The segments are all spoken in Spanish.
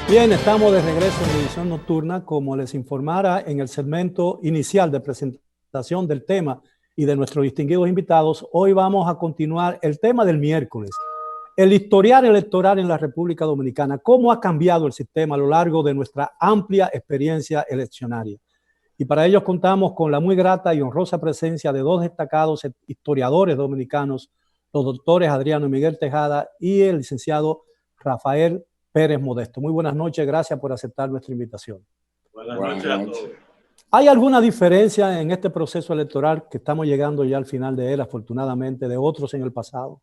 Bien, estamos de regreso en edición nocturna. Como les informara en el segmento inicial de presentación del tema y de nuestros distinguidos invitados, hoy vamos a continuar el tema del miércoles, el historial electoral en la República Dominicana, cómo ha cambiado el sistema a lo largo de nuestra amplia experiencia eleccionaria. Y para ello contamos con la muy grata y honrosa presencia de dos destacados historiadores dominicanos, los doctores Adriano y Miguel Tejada y el licenciado Rafael Pérez Modesto. Muy buenas noches, gracias por aceptar nuestra invitación. Buenas noches a todos. ¿Hay alguna diferencia en este proceso electoral que estamos llegando ya al final de él, afortunadamente, de otros en el pasado?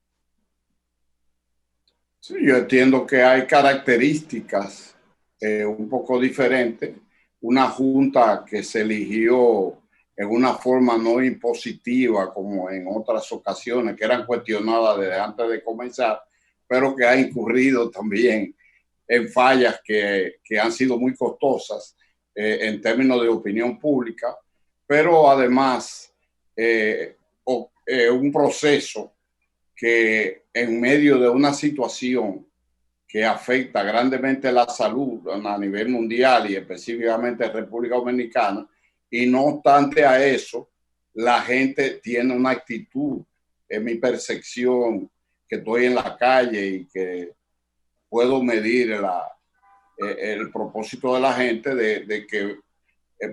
Sí, yo entiendo que hay características un poco diferentes. Una junta que se eligió en una forma no impositiva como en otras ocasiones, que eran cuestionadas desde antes de comenzar, pero que ha incurrido también en fallas que han sido muy costosas en términos de opinión pública, pero además un proceso que en medio de una situación que afecta grandemente la salud a nivel mundial y específicamente en República Dominicana, y no obstante a eso, la gente tiene una actitud, en mi percepción, que estoy en la calle y que puedo medir el propósito de la gente de que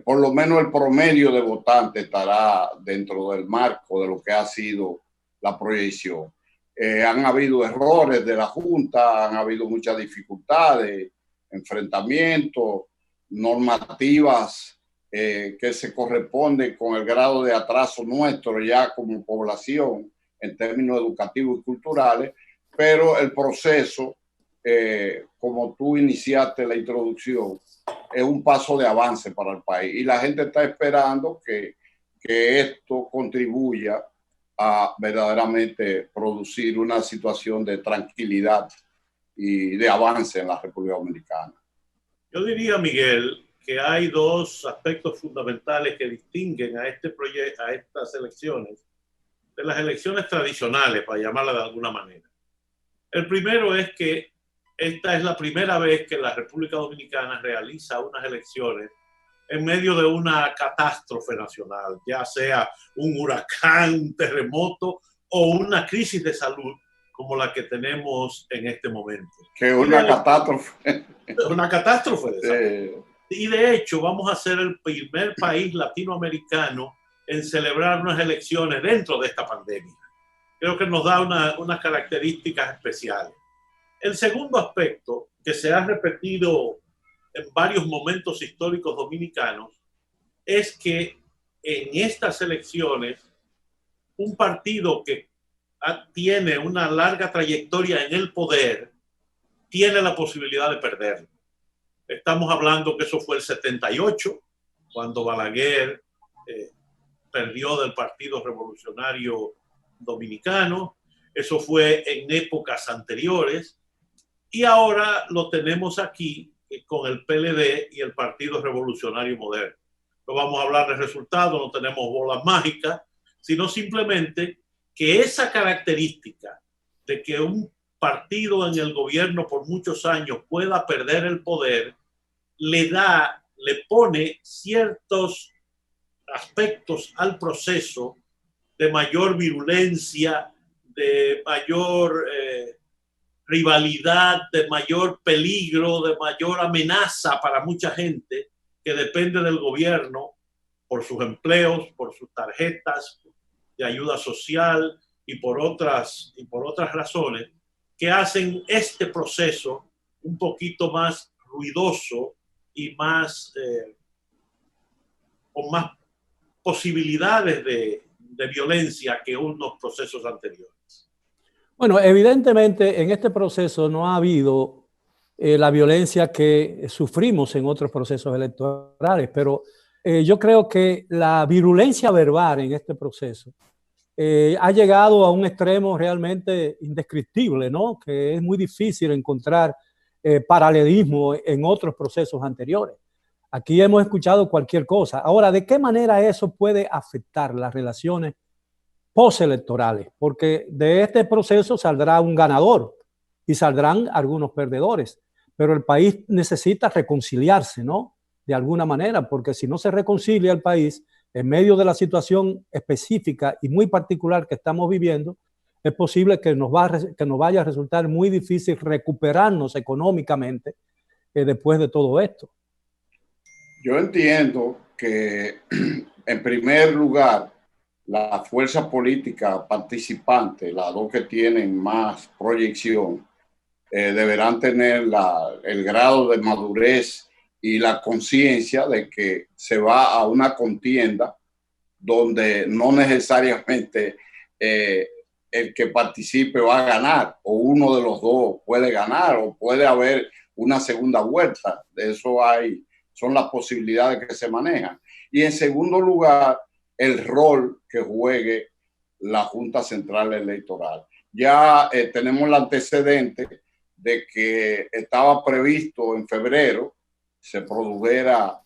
por lo menos el promedio de votantes estará dentro del marco de lo que ha sido la proyección. Han habido errores de la Junta, han habido muchas dificultades, enfrentamientos, normativas que se corresponden con el grado de atraso nuestro ya como población en términos educativos y culturales, pero el proceso, como tú iniciaste la introducción, es un paso de avance para el país y la gente está esperando que esto contribuya a verdaderamente producir una situación de tranquilidad y de avance en la República Dominicana. Yo diría, Miguel, que hay dos aspectos fundamentales que distinguen a este proyecto, a estas elecciones, de las elecciones tradicionales, para llamarla de alguna manera. El primero es que esta es la primera vez que la República Dominicana realiza unas elecciones en medio de una catástrofe nacional, ya sea un huracán, un terremoto o una crisis de salud como la que tenemos en este momento. Que es una catástrofe. Una catástrofe de salud. Y de hecho vamos a ser el primer país latinoamericano en celebrar unas elecciones dentro de esta pandemia. Creo que nos da unas características especiales. El segundo aspecto, que se ha repetido en varios momentos históricos dominicanos, es que en estas elecciones un partido que tiene una larga trayectoria en el poder tiene la posibilidad de perderlo. Estamos hablando que eso fue el 78, cuando Balaguer perdió del Partido Revolucionario Dominicano. Eso fue en épocas anteriores. Y ahora lo tenemos aquí con el PLD y el Partido Revolucionario Moderno. No vamos a hablar de resultados, no tenemos bolas mágicas, sino simplemente que esa característica de que un partido en el gobierno por muchos años pueda perder el poder, le pone ciertos aspectos al proceso de mayor virulencia, de mayor rivalidad, de mayor peligro, de mayor amenaza para mucha gente que depende del gobierno por sus empleos, por sus tarjetas de ayuda social y por otras razones que hacen este proceso un poquito más ruidoso y más con más posibilidades de violencia que unos procesos anteriores. Bueno, evidentemente en este proceso no ha habido la violencia que sufrimos en otros procesos electorales, pero yo creo que la virulencia verbal en este proceso ha llegado a un extremo realmente indescriptible, ¿no? Que es muy difícil encontrar paralelismo en otros procesos anteriores. Aquí hemos escuchado cualquier cosa. Ahora, ¿de qué manera eso puede afectar las relaciones postelectorales? Porque de este proceso saldrá un ganador y saldrán algunos perdedores. pero el país necesita reconciliarse, ¿no? De alguna manera, porque si no se reconcilia el país en medio de la situación específica y muy particular que estamos viviendo, es posible que nos vaya a resultar muy difícil recuperarnos económicamente después de todo esto. Yo entiendo que, en primer lugar, las fuerzas políticas participantes, las dos que tienen más proyección, deberán tener el grado de madurez y la conciencia de que se va a una contienda donde no necesariamente el que participe va a ganar, o uno de los dos puede ganar, o puede haber una segunda vuelta. De eso son las posibilidades que se manejan. Y en segundo lugar, el rol que juegue la Junta Central Electoral. Ya tenemos el antecedente de que estaba previsto en febrero se produjera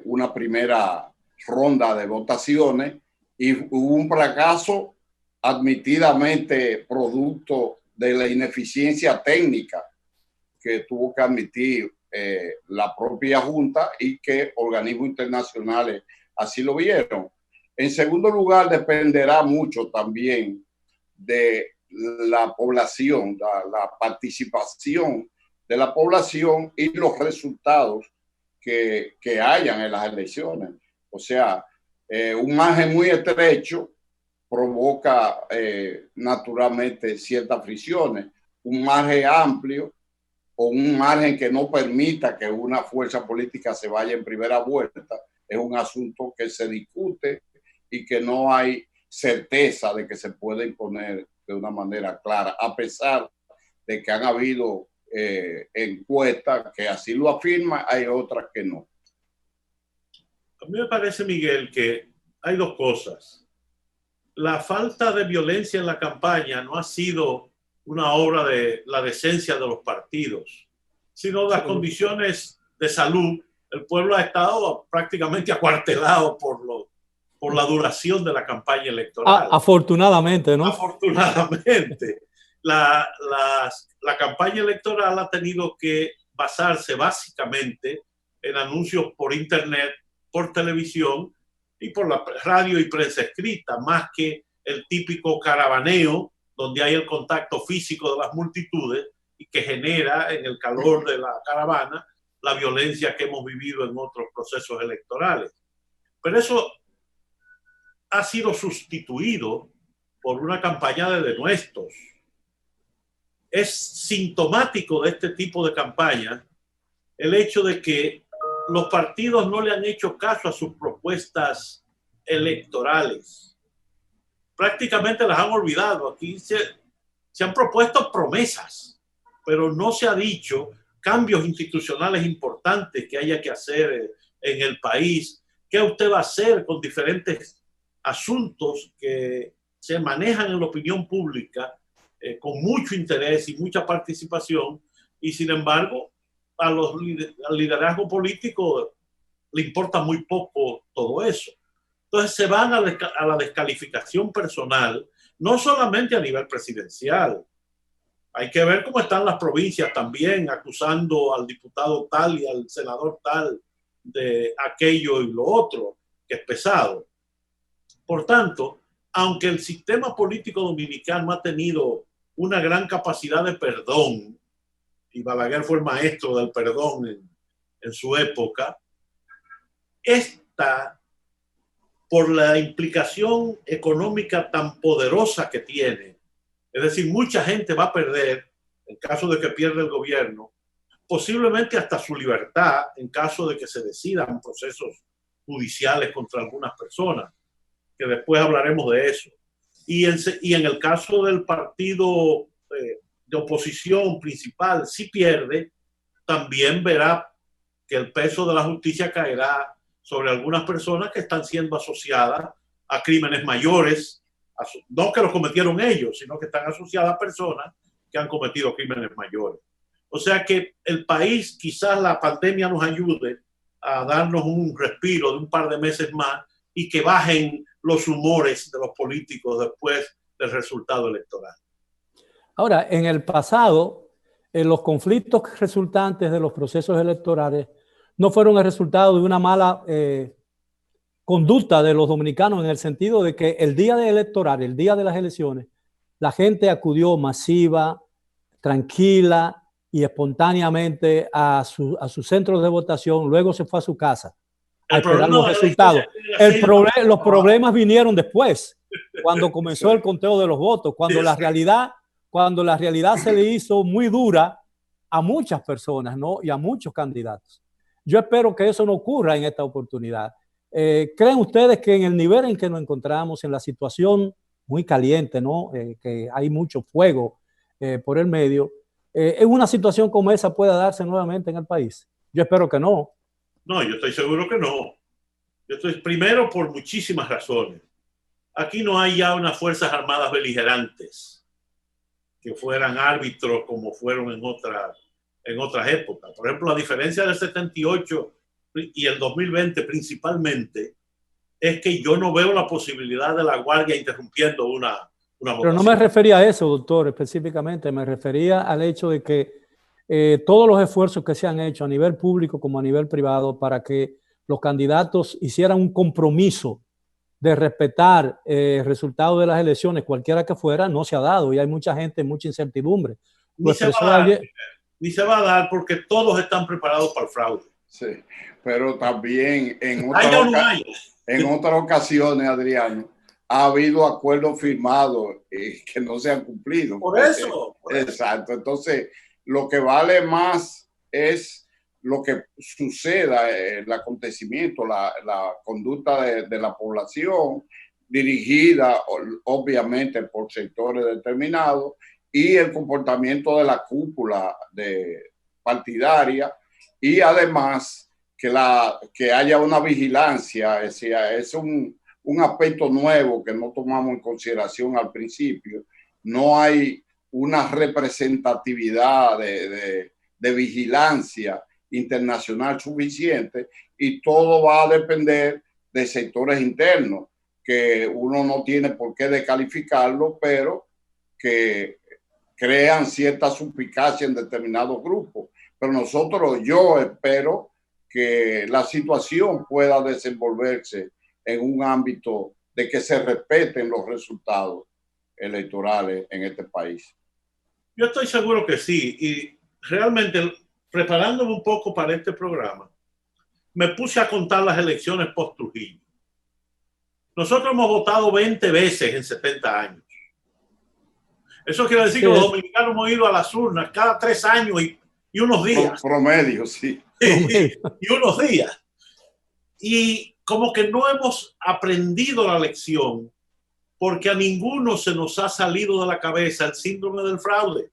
una primera ronda de votaciones y hubo un fracaso admitidamente producto de la ineficiencia técnica que tuvo que admitir la propia Junta y que organismos internacionales así lo vieron. En segundo lugar, dependerá mucho también de la población, la participación de la población y los resultados que hayan en las elecciones. O sea, un margen muy estrecho provoca naturalmente ciertas fricciones. Un margen amplio o un margen que no permita que una fuerza política se vaya en primera vuelta es un asunto que se discute y que no hay certeza de que se pueda imponer de una manera clara, a pesar de que han habido encuestas que así lo afirman, hay otras que no. A mí me parece, Miguel, que hay dos cosas. La falta de violencia en la campaña no ha sido una obra de la decencia de los partidos, sino de las condiciones de salud. El pueblo ha estado prácticamente acuartelado por la duración de la campaña electoral. Afortunadamente, ¿no? Afortunadamente. La campaña electoral ha tenido que basarse básicamente en anuncios por internet, por televisión y por la radio y prensa escrita, más que el típico caravaneo donde hay el contacto físico de las multitudes y que genera en el calor de la caravana la violencia que hemos vivido en otros procesos electorales. Pero eso ha sido sustituido por una campaña de denuestos. Es sintomático de este tipo de campaña el hecho de que los partidos no le han hecho caso a sus propuestas electorales. Prácticamente las han olvidado. Aquí se han propuesto promesas, pero no se ha dicho cambios institucionales importantes que haya que hacer en el país. ¿Qué usted va a hacer con diferentes asuntos que se manejan en la opinión pública con mucho interés y mucha participación, y sin embargo al liderazgo político le importa muy poco todo eso? Entonces se van a la descalificación personal, no solamente a nivel presidencial. Hay que ver cómo están las provincias también, acusando al diputado tal y al senador tal de aquello y lo otro, que es pesado. Por tanto, aunque el sistema político dominicano ha tenido una gran capacidad de perdón, y Balaguer fue el maestro del perdón en su época, esta, por la implicación económica tan poderosa que tiene, es decir, mucha gente va a perder en caso de que pierda el gobierno, posiblemente hasta su libertad en caso de que se decidan procesos judiciales contra algunas personas, que después hablaremos de eso. Y en el caso del partido de oposición principal, si pierde, también verá que el peso de la justicia caerá sobre algunas personas que están siendo asociadas a crímenes mayores, no que los cometieron ellos, sino que están asociadas a personas que han cometido crímenes mayores. O sea que el país, quizás la pandemia nos ayude a darnos un respiro de un par de meses más y que bajen los humores de los políticos después del resultado electoral. Ahora, en el pasado, los conflictos resultantes de los procesos electorales no fueron el resultado de una mala conducta de los dominicanos, en el sentido de que el día electoral, el día de las elecciones, la gente acudió masiva, tranquila y espontáneamente a sus centros de votación, luego se fue a su casa a esperar los resultados. Los problemas vinieron después, cuando comenzó el conteo de los votos, cuando la realidad se le hizo muy dura a muchas personas, ¿no? Y a muchos candidatos. Yo espero que eso no ocurra en esta oportunidad. ¿Creen ustedes que en el nivel en que nos encontramos, en la situación muy caliente, ¿no? Que hay mucho fuego por el medio, en una situación como esa pueda darse nuevamente en el país? Yo espero que no. No, yo estoy seguro que no. Yo estoy primero por muchísimas razones. Aquí no hay ya unas fuerzas armadas beligerantes que fueran árbitros como fueron en otras épocas. Por ejemplo, la diferencia del 78 y el 2020 principalmente es que yo no veo la posibilidad de la Guardia interrumpiendo una votación. Pero no me refería a eso, doctor, específicamente. Me refería al hecho de que todos los esfuerzos que se han hecho a nivel público como a nivel privado para que los candidatos hicieran un compromiso de respetar el resultado de las elecciones, cualquiera que fuera, no se ha dado, y hay mucha gente, mucha incertidumbre. Ni se va a dar porque todos están preparados para el fraude. Sí, pero también en otras ocasiones, Adriano, ha habido acuerdos firmados que no se han cumplido. Por eso. Exacto. Entonces, lo que vale más es lo que suceda, el acontecimiento, la conducta de la población, dirigida obviamente por sectores determinados, y el comportamiento de la cúpula partidaria, y además que haya una vigilancia. Es un aspecto nuevo que no tomamos en consideración al principio. No hay una representatividad de vigilancia internacional suficiente, y todo va a depender de sectores internos que uno no tiene por qué descalificarlo, pero que crean cierta suspicacia en determinados grupos. Pero yo espero que la situación pueda desenvolverse en un ámbito de que se respeten los resultados electorales en este país. Yo estoy seguro que sí, y realmente, preparándome un poco para este programa, me puse a contar las elecciones post-Trujillo. Nosotros hemos votado 20 veces en 70 años. Eso quiere decir que los dominicanos hemos ido a las urnas cada 3 años y unos días. Promedio, sí. Y unos días. Y como que no hemos aprendido la lección, porque a ninguno se nos ha salido de la cabeza el síndrome del fraude.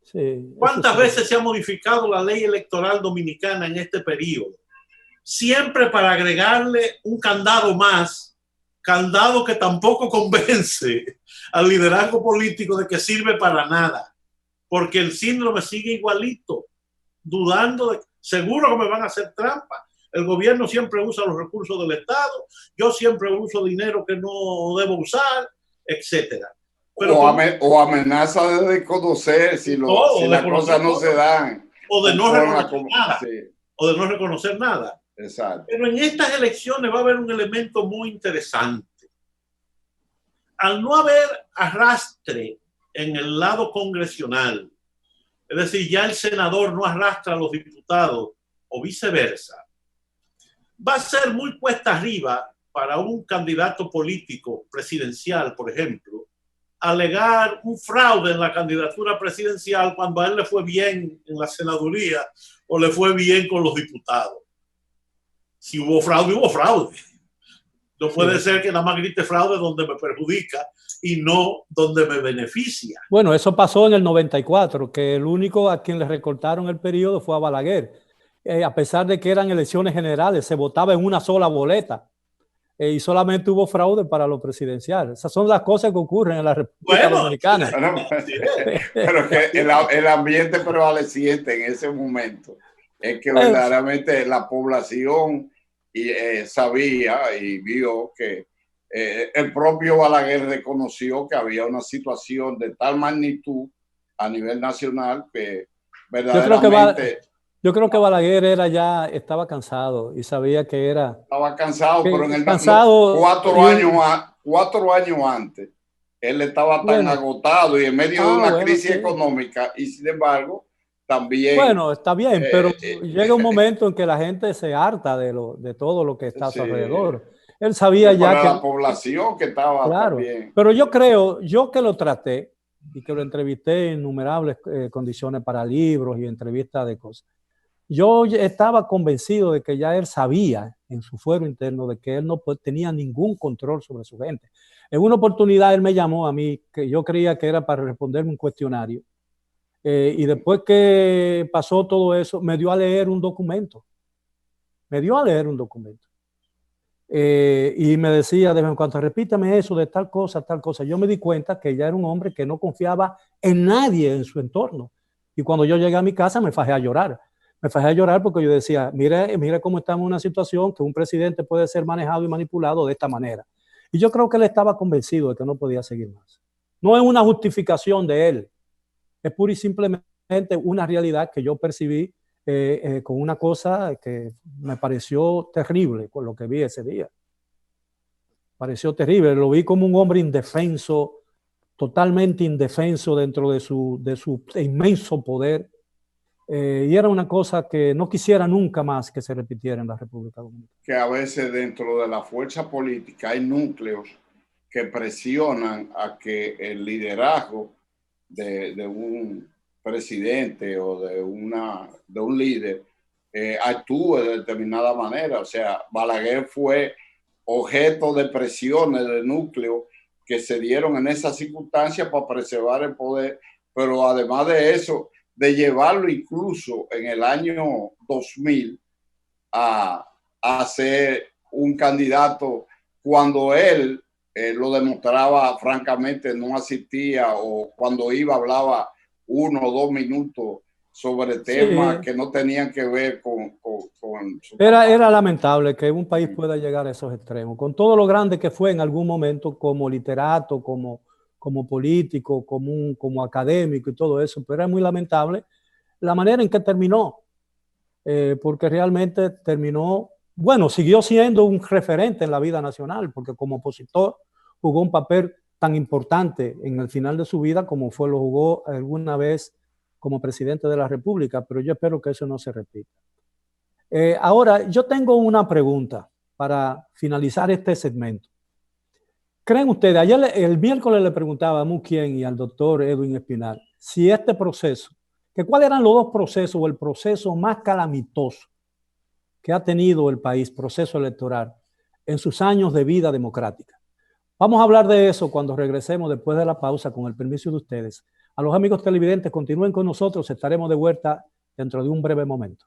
Sí, ¿cuántas veces se ha modificado la ley electoral dominicana en este periodo? Siempre para agregarle un candado más, candado que tampoco convence al liderazgo político de que sirve para nada, porque el síndrome sigue igualito, dudando de, seguro que me van a hacer trampa. El gobierno siempre usa los recursos del Estado, yo siempre uso dinero que no debo usar, etcétera. Pero o amenaza de desconocer si las cosas no se dan. O de no reconocer nada. Sí. O de no reconocer nada. Exacto. Pero en estas elecciones va a haber un elemento muy interesante. Al no haber arrastre en el lado congresional, es decir, ya el senador no arrastra a los diputados o viceversa, va a ser muy cuesta arriba para un candidato político presidencial, por ejemplo, alegar un fraude en la candidatura presidencial cuando a él le fue bien en la senaduría o le fue bien con los diputados. Si hubo fraude, hubo fraude. No puede ser que nada más grite fraude donde me perjudica y no donde me beneficia. Bueno, eso pasó en el 94, que el único a quien le recortaron el periodo fue a Balaguer. A pesar de que eran elecciones generales, se votaba en una sola boleta. Y solamente hubo fraude para lo presidencial. Esas son las cosas que ocurren en la República Dominicana. Pero que el ambiente prevaleciente en ese momento es que verdaderamente la población sabía y vio que el propio Balaguer reconoció que había una situación de tal magnitud a nivel nacional que verdaderamente... Yo creo que Balaguer estaba cansado y sabía que era... Estaba cansado, pero en el cansado, 4 años antes, él estaba tan agotado y en medio de una crisis económica, y sin embargo, también... Bueno, está bien, pero llega un momento en que la gente se harta de todo lo que está a su alrededor. Él sabía ya que... la población que estaba también... Pero yo creo, yo que lo traté y que lo entrevisté en innumerables condiciones para libros y entrevistas de cosas, yo estaba convencido de que ya él sabía en su fuero interno de que él no tenía ningún control sobre su gente. En una oportunidad él me llamó a mí, que yo creía que era para responderme un cuestionario, y después que pasó todo eso, me dio a leer un documento. Y me decía de vez en cuando, repítame eso de tal cosa, tal cosa. Yo me di cuenta que ya era un hombre que no confiaba en nadie en su entorno. Y cuando yo llegué a mi casa me fajé a llorar. Me fajé a llorar porque yo decía, mire cómo estamos en una situación que un presidente puede ser manejado y manipulado de esta manera. Y yo creo que él estaba convencido de que no podía seguir más. No es una justificación de él, es pura y simplemente una realidad que yo percibí con una cosa que me pareció terrible con lo que vi ese día. Pareció terrible, lo vi como un hombre indefenso, totalmente indefenso dentro de su inmenso poder. Y era una cosa que no quisiera nunca más que se repitiera en la República Dominicana. Que a veces dentro de la fuerza política hay núcleos que presionan a que el liderazgo de un presidente o de un líder actúe de determinada manera. O sea, Balaguer fue objeto de presiones de núcleos que se dieron en esas circunstancias para preservar el poder, pero además de eso, de llevarlo incluso en el año 2000 a ser un candidato cuando él lo demostraba francamente, no asistía, o cuando iba hablaba 1 o 2 minutos sobre temas que no tenían que ver con su era lamentable que un país pueda llegar a esos extremos, con todo lo grande que fue en algún momento como literato, como político, como académico y todo eso, pero era muy lamentable la manera en que terminó, porque realmente terminó, bueno, siguió siendo un referente en la vida nacional, porque como opositor jugó un papel tan importante en el final de su vida como lo jugó alguna vez como presidente de la República, pero yo espero que eso no se repita. Ahora, yo tengo una pregunta para finalizar este segmento. ¿Creen ustedes? Ayer, el miércoles, le preguntaba a Muquien y al doctor Edwin Espinal si este proceso, que cuáles eran los dos procesos o el proceso más calamitoso que ha tenido el país, proceso electoral, en sus años de vida democrática. Vamos a hablar de eso cuando regresemos después de la pausa, con el permiso de ustedes. A los amigos televidentes, continúen con nosotros, estaremos de vuelta dentro de un breve momento.